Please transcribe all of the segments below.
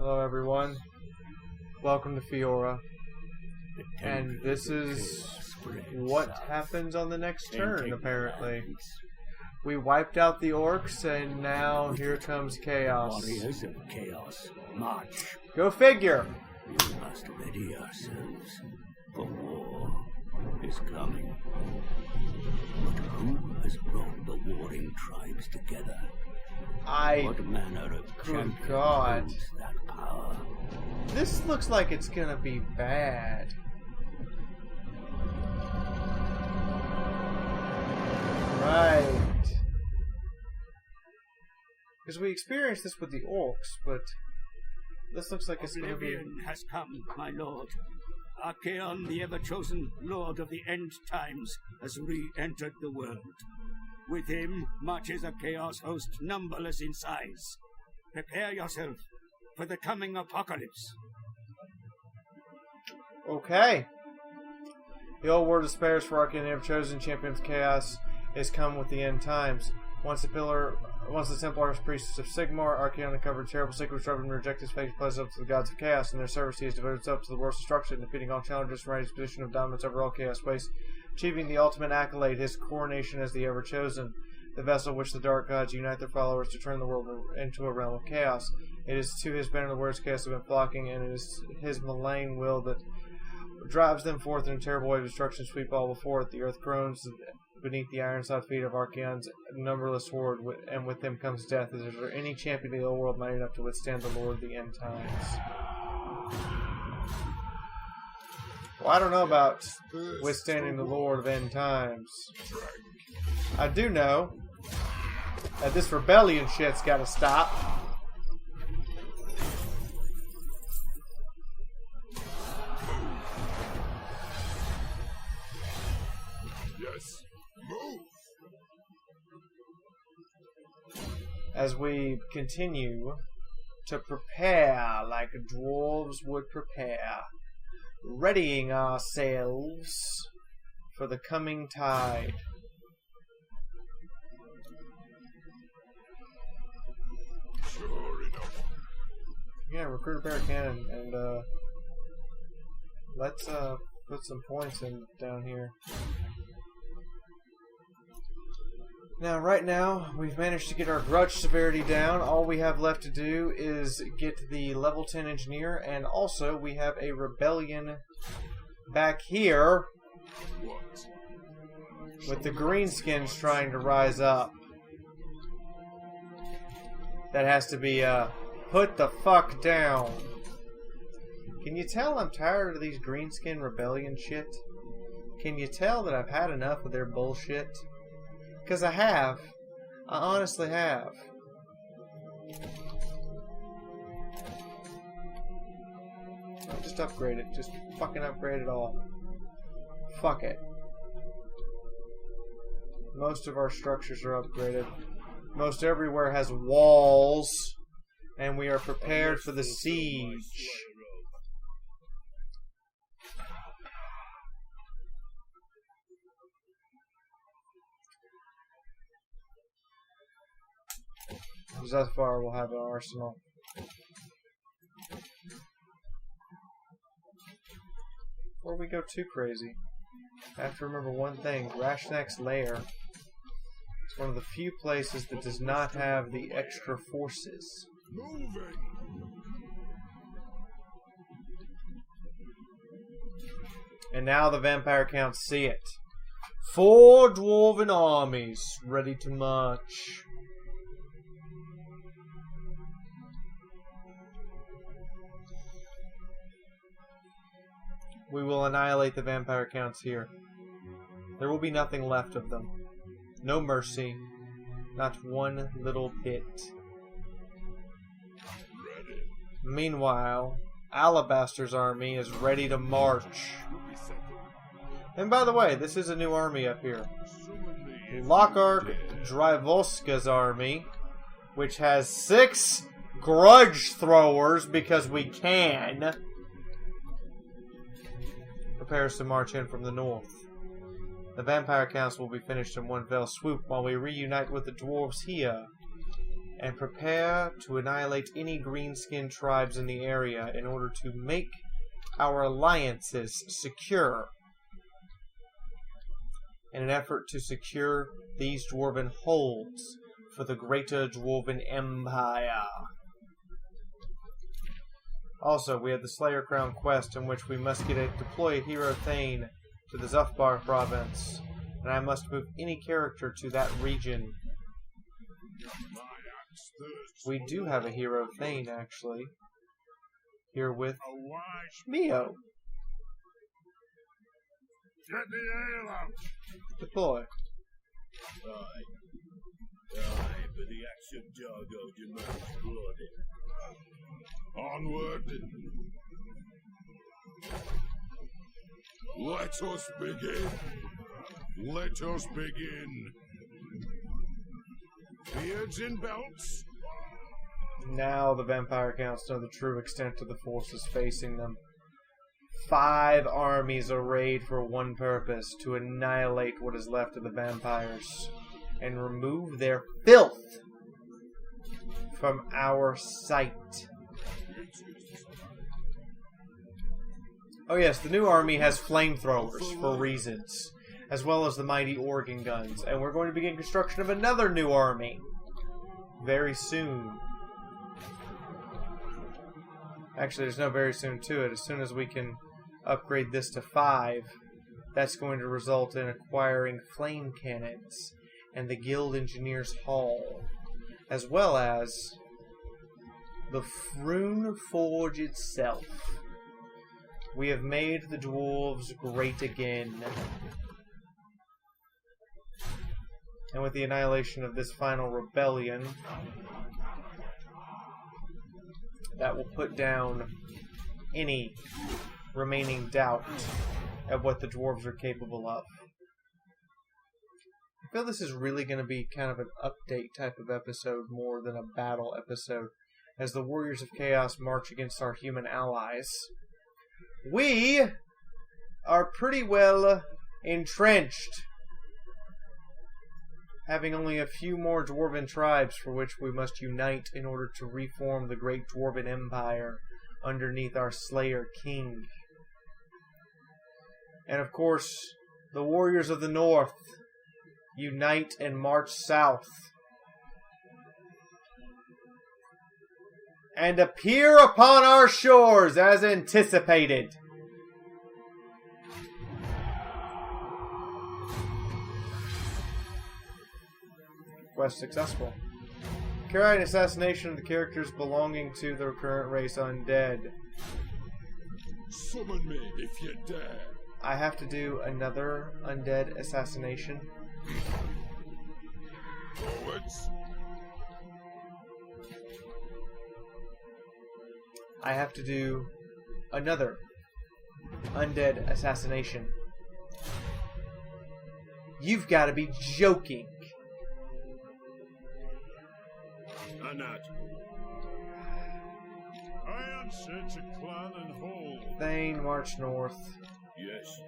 Hello everyone, welcome to Fiaura, and this is what happens on the next turn, apparently. We wiped out the orcs, and now here comes chaos. Warriors of chaos, march. Go figure! We must ready ourselves, for war is coming. But who has brought the warring tribes together? What manner of champion holds that power? This looks like it's gonna be bad. Right. Because we experienced this with the orcs, but this looks like it's gonna be... Oblivion has come, my lord. Archaon, the ever-chosen lord of the end times, has re-entered the world. With him marches a chaos host numberless in size. Prepare yourself for the coming apocalypse. Okay. The old word despairs for Archaon, the ever-chosen champion of chaos, is come with the end times. Once the Templars, priests of Sigmar, Archaon uncovered terrible secrets, troubled and rejected his faith, pledged up to the gods of chaos. In their service, he has devoted himself to the world's destruction, defeating all challengers from his position of dominance over all chaos waste, achieving the ultimate accolade, his coronation as the Ever-Chosen, the vessel which the dark gods unite their followers to turn the world into a realm of chaos. It is to his banner the words chaos have been flocking, and it is his malign will that drives them forth in a terrible wave of destruction, sweep all before it. The earth groans beneath the iron-shod feet of Archaon's numberless horde, and with them comes death. Is there any champion in the old world mighty enough to withstand the Lord of the end times? Well, I don't know about withstanding the Lord of end times. I do know that this rebellion shit's gotta stop. Yes. Move. As we continue to prepare like dwarves would prepare, readying ourselves for the coming tide. Sure enough. Yeah, recruit a bear cannon, and let's put some points in down here. Now, right now, we've managed to get our grudge severity down. All we have left to do is get the level 10 engineer, and also we have a rebellion back here What? with the greenskins trying to rise up. That has to be put the fuck down. Can you tell I'm tired of these greenskin rebellion shit? Can you tell that I've had enough of their bullshit? Because I have. I honestly have. I'll just upgrade it. Just fucking upgrade it all. Fuck it. Most of our structures are upgraded. Most everywhere has walls. And we are prepared for the siege. Thus far, we'll have an arsenal. Before we go too crazy, I have to remember one thing. Rashnak's lair is one of the few places that does not have the extra forces. Moving. And now the vampire counts see it. 4 dwarven armies ready to march. We will annihilate the vampire counts here. There will be nothing left of them. No mercy. Not one little bit. Ready. Meanwhile, Alabaster's army is ready to march. And by the way, this is a new army up here. Lockhart Dryvolska's army, which has 6 grudge throwers because we can, prepares to march in from the north. The vampire counts will be finished in one fell swoop while we reunite with the dwarves here. and prepare to annihilate any green-skinned tribes in the area in order to make our alliances secure. In an effort to secure these dwarven holds for the greater dwarven empire. Also, we have the Slayer Crown quest in which we must deploy a hero Thane to the Zufbar province, and I must move any character to that region. We do have a hero Thane, actually. Here with Mio. Get the ale out! Deploy. Aye, but the axe of Dargo demands blood. Onward! Let us begin! Let us begin! Beards and belts! Now the vampire counts know the true extent of the forces facing them. 5 armies arrayed for one purpose, to annihilate what is left of the vampires and remove their filth from our sight. Oh yes, the new army has flamethrowers for reasons, as well as the mighty organ guns, and we're going to begin construction of another new army very soon. Actually, there's no very soon to it. As soon as we can upgrade this to 5, that's going to result in acquiring flame cannons and the Guild Engineers Hall, as well as the Frune Forge itself. We have made the dwarves great again. And with the annihilation of this final rebellion, that will put down any remaining doubt of what the dwarves are capable of. I feel this is really going to be kind of an update type of episode more than a battle episode, as the Warriors of Chaos march against our human allies. We are pretty well entrenched, having only a few more dwarven tribes for which we must unite in order to reform the great dwarven empire underneath our Slayer King. And of course, the warriors of the north unite and march south and appear upon our shores as anticipated. Quest successful. Carry an assassination of the characters belonging to the current race undead. Summon me if you dare. I have to do another undead assassination. Forwards. I have to do another undead assassination. You've got to be joking. I'm not. I answer to clan and hall. Thane, march north. Yes.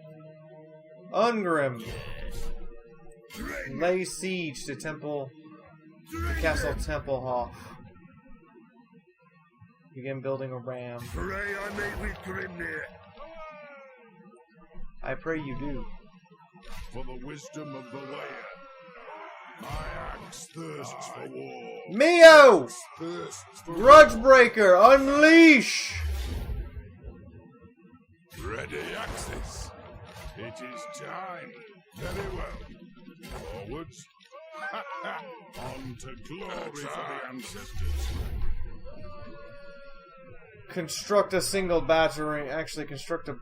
Ungrim, Yes. lay siege to Castle Templehof. Begin building a ram. Pray I meet with Grimnir. I pray you do. For the wisdom of the layer. My axe thirsts for war. Mio! Thirsts for Grudgebreaker, unleash! ready axes. It is time. Very well. Forwards. On to glory for the ancestors. Construct a single battering. Actually, construct a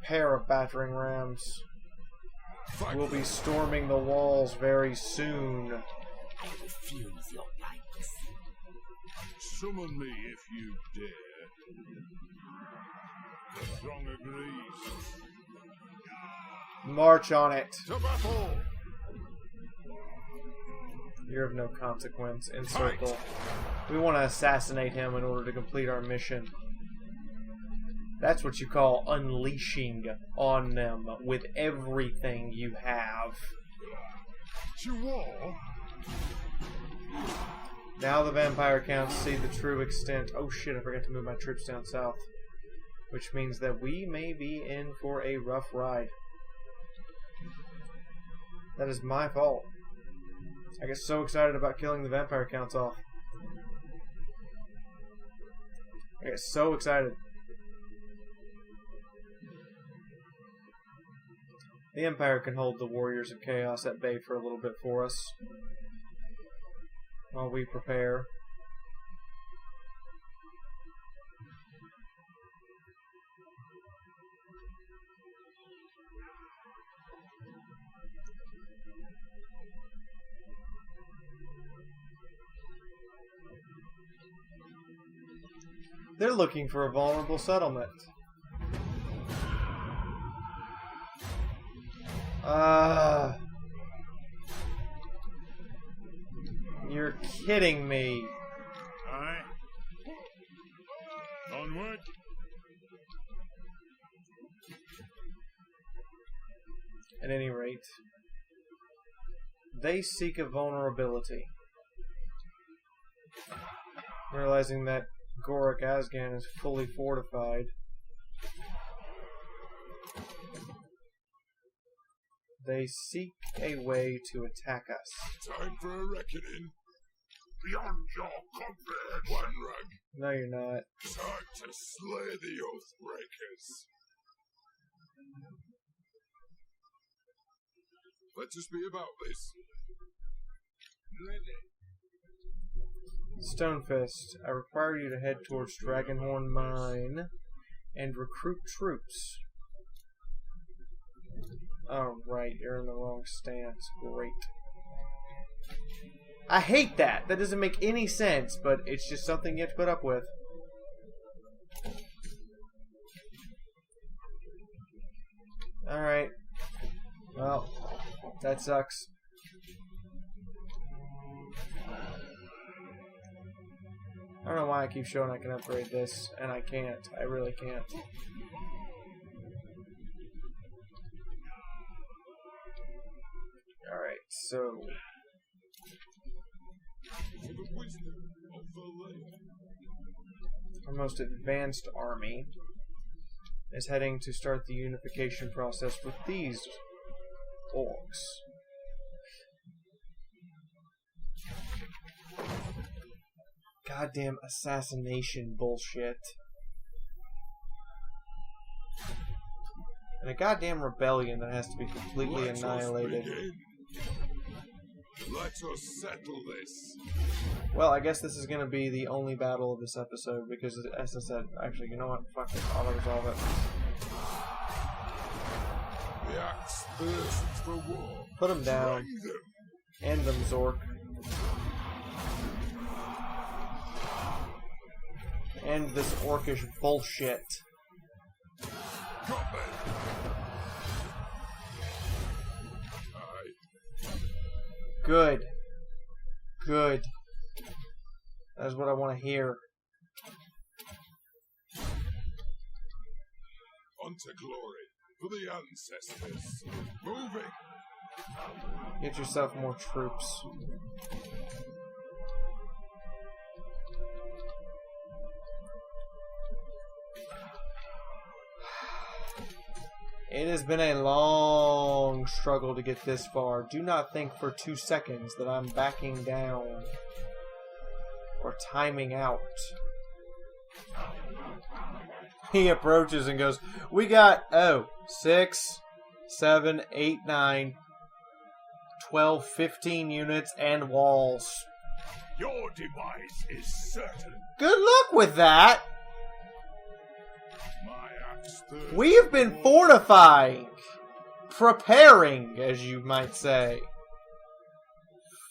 pair of battering rams. Fight. We'll be storming the walls very soon. I refuse your rights. Summon me if you dare. The throng agrees. March on it. To battle! You're of no consequence. Encircle. We want to assassinate him in order to complete our mission. That's what you call unleashing on them with everything you have. To war? Now the vampire counts see the true extent. Oh shit, I forgot to move my troops down south. Which means that we may be in for a rough ride. That is my fault. I get so excited about killing the vampire counts off. I get so excited. The Empire can hold the Warriors of Chaos at bay for a little bit for us. While we prepare. They're looking for a vulnerable settlement. You're kidding me. Aye. Onward. At any rate, they seek a vulnerability. Realizing that Gorik Azgan is fully fortified. They seek a way to attack us. Time for a reckoning. Beyond your comprehension, one rug. No, you're not. Time to slay the Oathbreakers. Let us be about this. Stonefist, I require you to head towards Dragonhorn Mine and recruit troops. Oh, right, you're in the wrong stance. Great. I hate that! That doesn't make any sense, but it's just something you have to put up with. Alright. Well, that sucks. I don't know why I keep showing I can upgrade this, and I can't. I really can't. Alright, so... our most advanced army is heading to start the unification process with these orcs. Goddamn assassination bullshit. And a goddamn rebellion that has to be completely annihilated. Let us settle this. Well, I guess this is going to be the only battle of this episode because, as I said, actually, you know what? Fuck it. I'll resolve it. The axe thirsts for war. Put them down. End them, Zork. End this orcish bullshit. Good. Good. That's what I want to hear. On to glory for the ancestors. Moving. Get yourself more troops. It has been a long struggle to get this far. Do not think for 2 seconds that I'm backing down or timing out. He approaches and goes, we got, 6, 7, 8, 9, 12, 15 units and walls. Your demise is certain. Good luck with that. We have been fortifying, preparing, as you might say,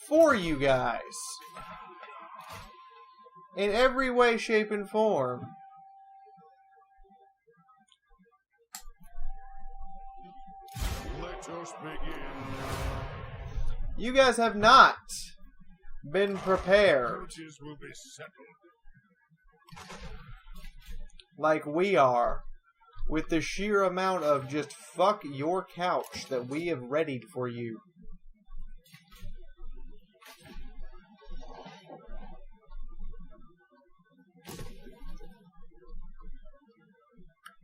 for you guys. In every way, shape, and form. Let us begin. You guys have not been prepared. Duties will be settled. Like we are. With the sheer amount of just fuck your couch that we have readied for you.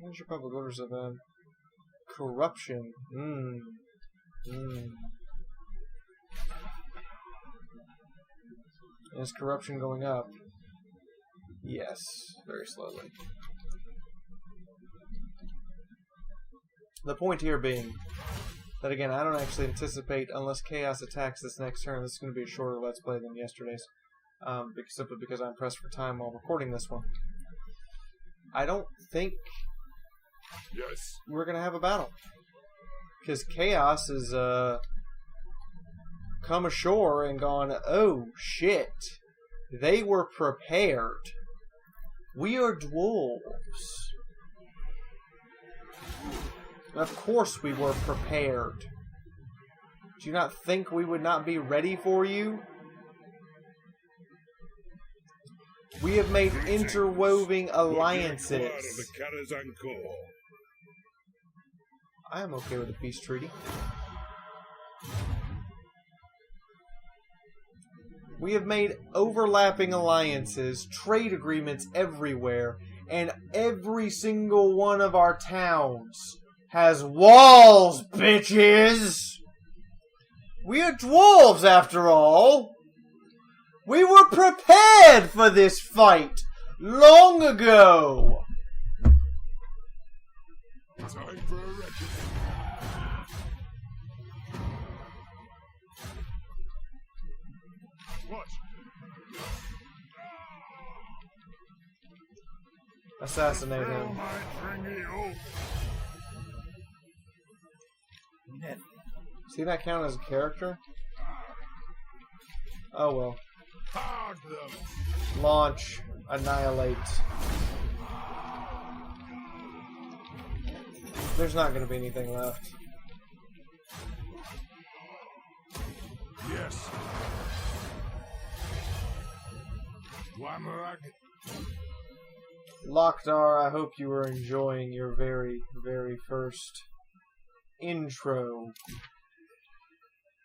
Where's your public orders of corruption? Is corruption going up? Yes, very slowly. The point here being that, again, I don't actually anticipate, unless Chaos attacks this next turn, this is going to be a shorter Let's Play than yesterday's, simply because I'm pressed for time while recording this one. I don't think we're going to have a battle. Because Chaos has come ashore and gone, oh shit, they were prepared. We are dwarves. Of course we were prepared. Do you not think we would not be ready for you? We have made interwoven alliances. I am okay with a peace treaty. We have made overlapping alliances, trade agreements everywhere, and every single one of our towns has walls, bitches! We are dwarves, after all! We were prepared for this fight long ago! Time for a reckoning. What? Assassinate him. See that count as a character? Oh well. Launch. Annihilate. There's not going to be anything left. Yes. Wamarag. Lockdar, I hope you were enjoying your very, very first intro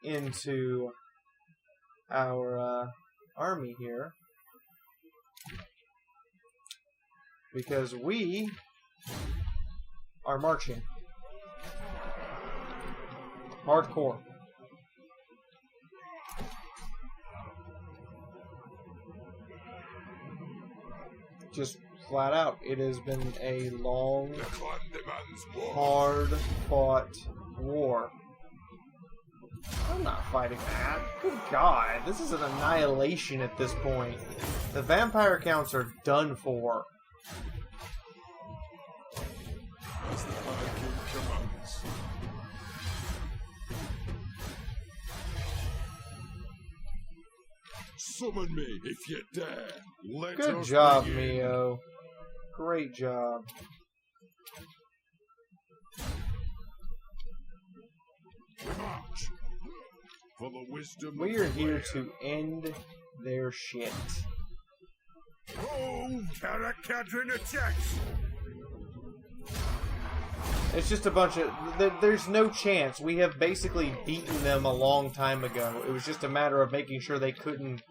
into our army here. Because we are marching. Hardcore. Just flat out, it has been a long, hard-fought war. I'm not fighting that. Good God, this is an annihilation at this point. The vampire counts are done for. As the High King commands. Summon me if you dare. Let Good us job, begin. Mio. Great job. March. For the wisdom We of are the here land. to end their shit. Oh, Karakadrin attacks! It's just a bunch of... There's no chance. We have basically beaten them a long time ago. It was just a matter of making sure they couldn't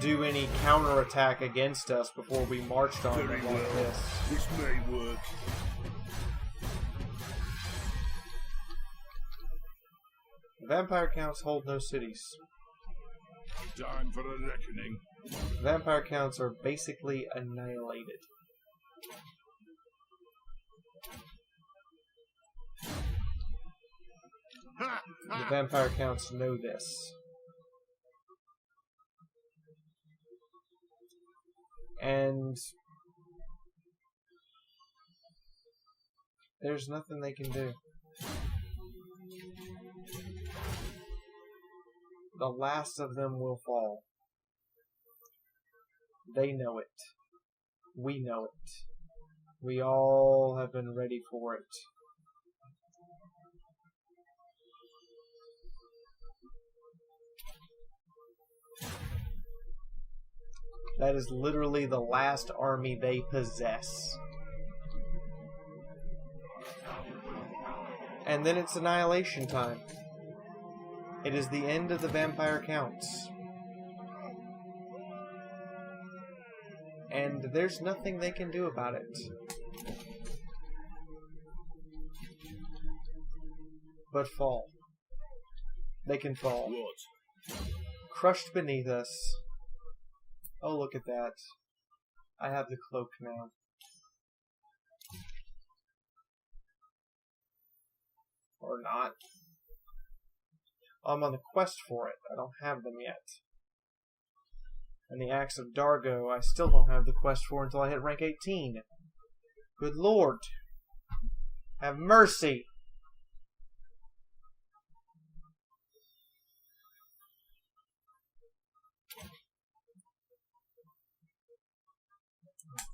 do any counterattack against us before we marched on them like this. This may work. Vampire counts hold no cities. Time for a reckoning. Vampire counts are basically annihilated. The vampire counts know this. And there's nothing they can do. The last of them will fall. They know it. We know it. We all have been ready for it. That is literally the last army they possess. And then it's annihilation time. It is the end of the vampire counts. And there's nothing they can do about it. but fall. They can fall. What? Crushed beneath us. Oh, look at that. I have the cloak now. Or not. I'm on the quest for it. I don't have them yet. And the Axe of Dargo, I still don't have the quest for until I hit rank 18. Good Lord. Have mercy.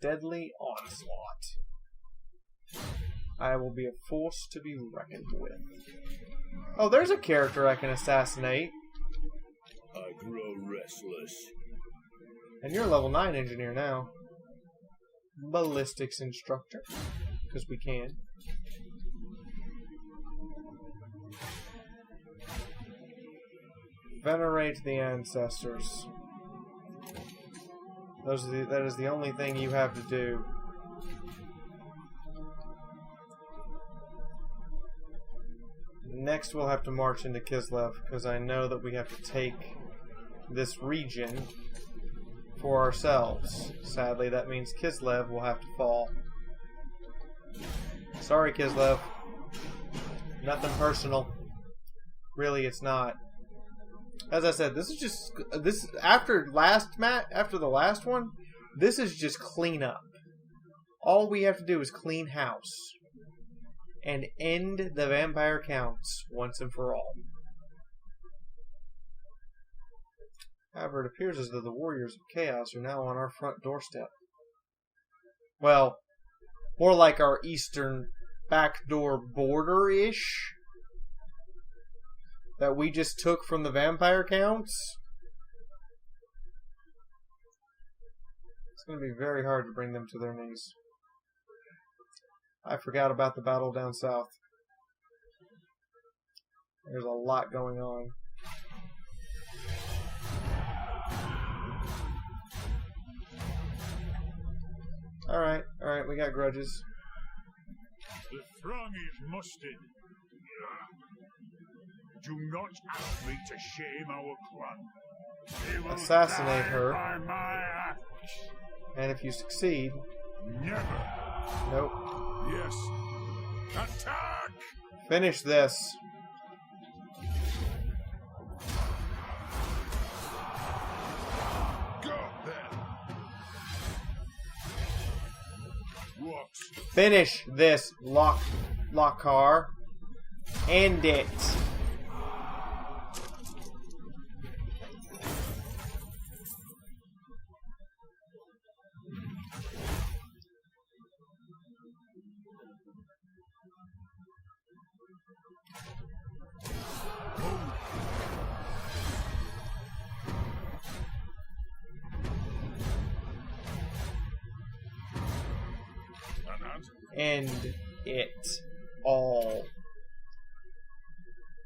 Deadly Onslaught. I will be a force to be reckoned with. Oh, there's a character I can assassinate. I grow restless. And you're a level 9 engineer now. Ballistics instructor. Because we can. Venerate the ancestors. That is the only thing you have to do. Next we'll have to march into Kislev, because I know that we have to take this region for ourselves. Sadly, that means Kislev will have to fall. Sorry, Kislev. Nothing personal. Really, it's not. As I said, this is just after the last one, this is just cleanup. All we have to do is clean house and end the vampire counts once and for all. However, it appears as though the warriors of chaos are now on our front doorstep. Well, more like our eastern backdoor border-ish that we just took from the vampire counts. It's going to be very hard to bring them to their knees. I forgot about the battle down south. There's a lot going on. Alright, we got grudges. The throng is mustered. Do not ask me to shame our clan. Assassinate her. By my axe. And if you succeed... Never. Nope. Yes. Attack! Finish this. Go then. What? Finish this, Lockar. End it. End it all.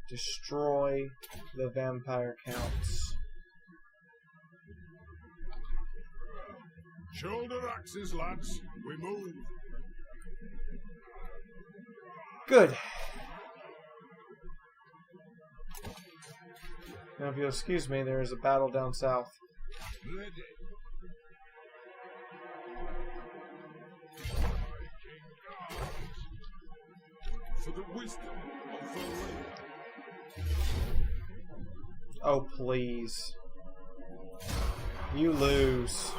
Destroy the vampire counts. Shoulder axes, lads. We move. Good. Now, if you'll excuse me, there is a battle down south. Ready. For the wisdom of the way. Oh, please. You lose.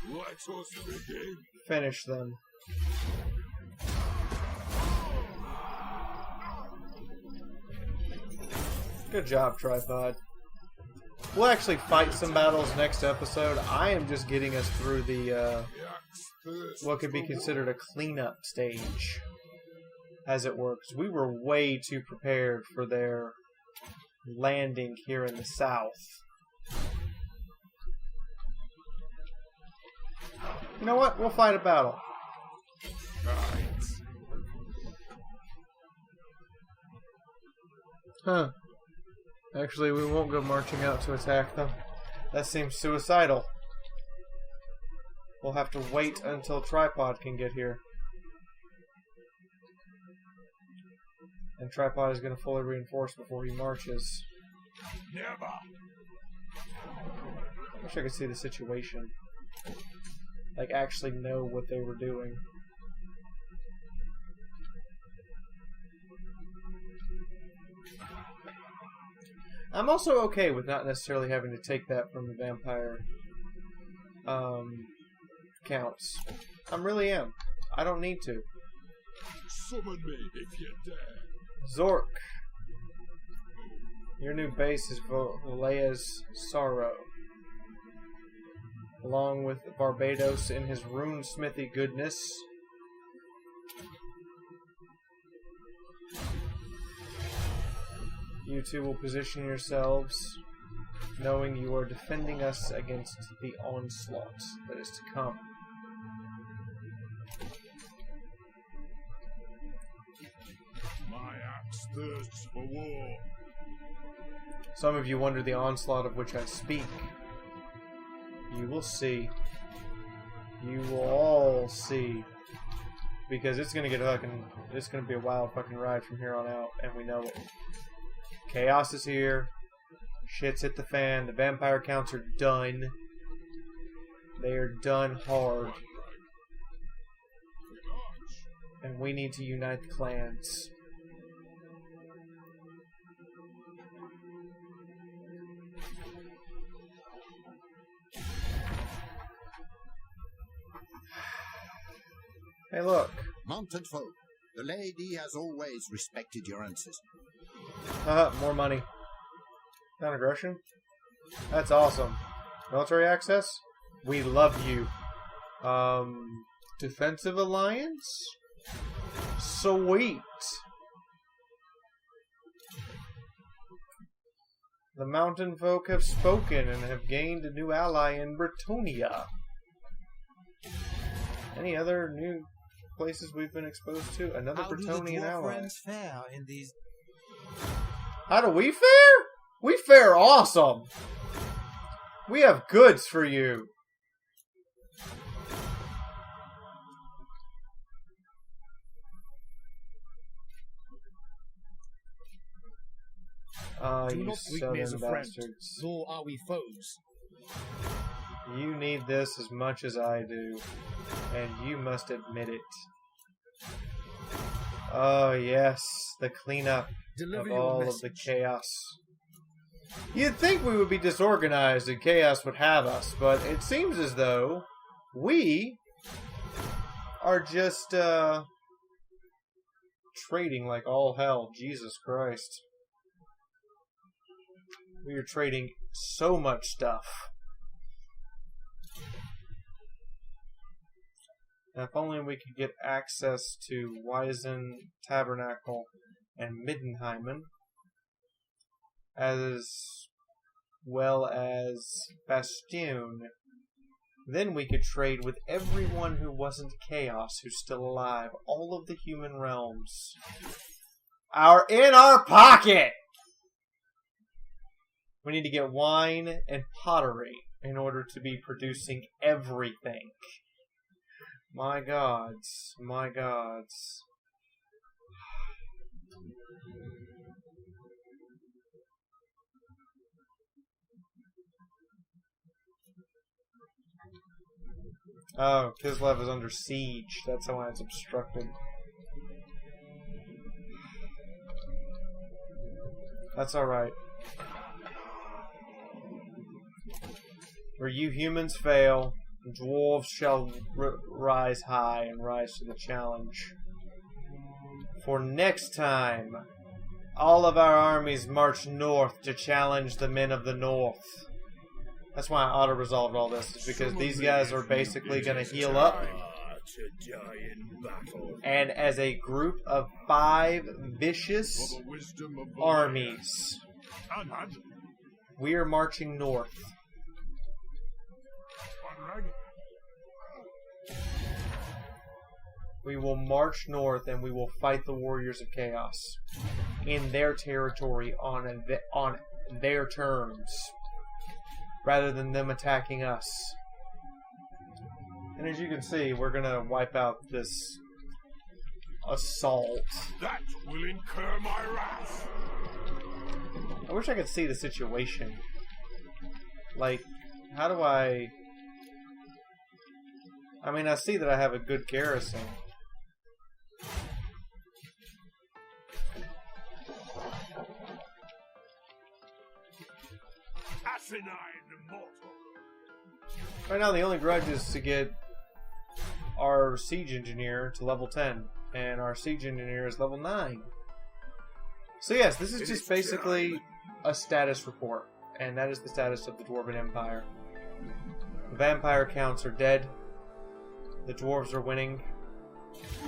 Let us begin. Finish them. Good job, Tripod. We'll actually fight some battles next episode. I am just getting us through the, what could be considered a cleanup stage, as it were. 'Cause we were way too prepared for their landing here in the south. You know what? We'll fight a battle. Huh. Actually, we won't go marching out to attack them. That seems suicidal. We'll have to wait until Tripod can get here. And Tripod is going to fully reinforce before he marches. Never. I wish I could see the situation. Like, actually know what they were doing. I'm also okay with not necessarily having to take that from the vampire counts. I really am. I don't need to. Summon me if you dare. Zork. Your new base is Valea's Sorrow. Along with Barbados in his rune-smithy goodness. You two will position yourselves, knowing you are defending us against the onslaught that is to come. My axe thirsts for war. Some of you wonder the onslaught of which I speak. You will see. You will all see. Because it's gonna it's gonna be a wild fucking ride from here on out, and we know it. Chaos is here. Shit's hit the fan. The vampire counts are done. They are done hard. And we need to unite the clans. Hey, look. Mounted foe, the lady has always respected your ancestors. More money. Non-aggression? That's awesome. Military access? We love you. Defensive alliance? Sweet. The mountain folk have spoken and have gained a new ally in Bretonia. Any other new places we've been exposed to? Another Bretonian ally. Fare in these... How do we fare? We fare awesome. We have goods for you. Do You not greet me as a southern friend, bastards. nor are we foes. You need this as much as I do, and you must admit it. Oh yes, the cleanup Deliver of your all of message. the chaos. You'd think we would be disorganized and chaos would have us, but it seems as though we are just trading like all hell. Jesus Christ. We are trading so much stuff. And if only we could get access to Wiesen, Tabernacle, and Middenheimen, as well as Bastion, then we could trade with everyone who wasn't Chaos who's still alive. All of the human realms are in our pocket! We need to get wine and pottery in order to be producing everything. My gods, my gods. Oh, Kislev is under siege. That's why it's obstructed. That's alright. Where you humans fail, dwarves shall rise high and rise to the challenge. For next time, all of our armies march north to challenge the men of the north. That's why I auto-resolved all this, is because these guys are basically going to heal up. And as a group of 5 vicious armies, we are marching north. We will march north and we will fight the Warriors of Chaos in their territory on their terms, rather than them attacking us. And as you can see, we're gonna wipe out this assault. That will incur my wrath. I wish I could see the situation. Like, how do I... I mean, I see that I have a good garrison. Asinine mortal. Right now, the only grudge is to get our siege engineer to level 10. And our siege engineer is level 9. So yes, this is just basically a status report. And that is the status of the Dwarven Empire. The vampire counts are dead. The dwarves are winning.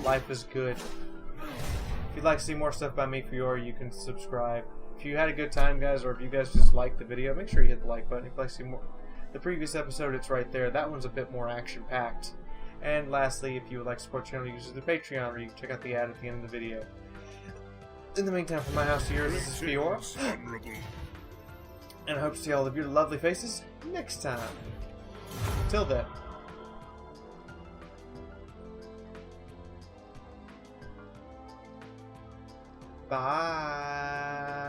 Life is good. If you'd like to see more stuff by me, Fiaura, you can subscribe. If you had a good time, guys, or if you guys just liked the video, make sure you hit the like button. If you'd like to see more, the previous episode, it's right there. That one's a bit more action-packed. And lastly, if you would like to support the channel, you can use the Patreon, or you can check out the ad at the end of the video. In the meantime, from my house to yours, this is Fiaura. And I hope to see all of your lovely faces next time. Till then. Bye.